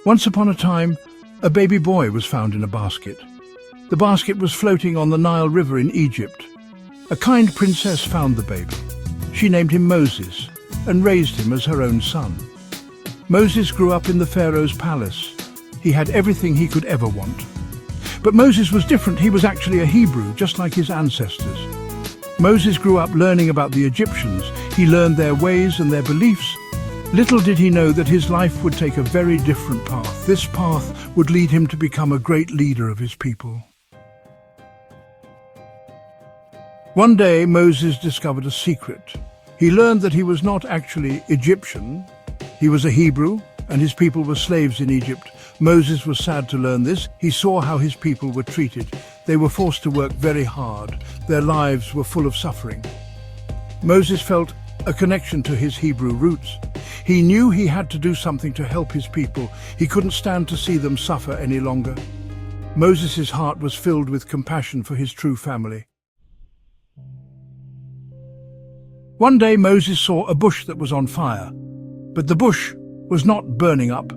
Once upon a time, a baby boy was found in a basket. The basket was floating on the Nile River in Egypt. A kind princess found the baby. She named him Moses and raised him as her own son. Moses grew up in the Pharaoh's palace. He had everything he could ever want. But Moses was different. He was actually a Hebrew, just like his ancestors. Moses grew up learning about the Egyptians. He learned their ways and their beliefs. Little did he know that his life would take a very different path. This path would lead him to become a great leader of his people. One day, Moses discovered a secret. He learned that he was not actually Egyptian. He was a Hebrew, and his people were slaves in Egypt. Moses was sad to learn this. He saw how his people were treated. They were forced to work very hard. Their lives were full of suffering. Moses felt a connection to his Hebrew roots. He knew he had to do something to help his people. He couldn't stand to see them suffer any longer. Moses' heart was filled with compassion for his true family. One day Moses saw a bush that was on fire, but the bush was not burning up.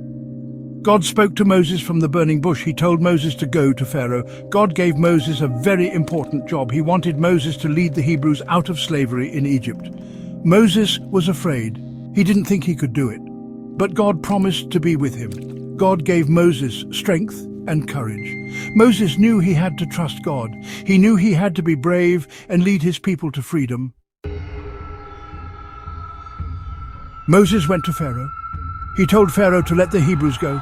God spoke to Moses from the burning bush. He told Moses to go to Pharaoh. God gave Moses a very important job. He wanted Moses to lead the Hebrews out of slavery in Egypt. Moses was afraid. He didn't think he could do it. But God promised to be with him. God gave Moses strength and courage. Moses knew he had to trust God. He knew he had to be brave and lead his people to freedom. Moses went to Pharaoh. He told Pharaoh to let the Hebrews go,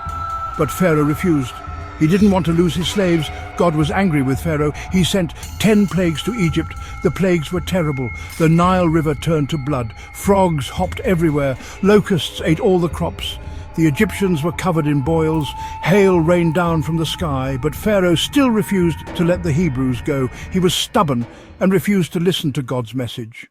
but Pharaoh refused. He didn't want to lose his slaves. God was angry with Pharaoh. He sent 10 plagues to Egypt. The plagues were terrible. The Nile River turned to blood. Frogs hopped everywhere. Locusts ate all the crops. The Egyptians were covered in boils. Hail rained down from the sky, but Pharaoh still refused to let the Hebrews go. He was stubborn and refused to listen to God's message.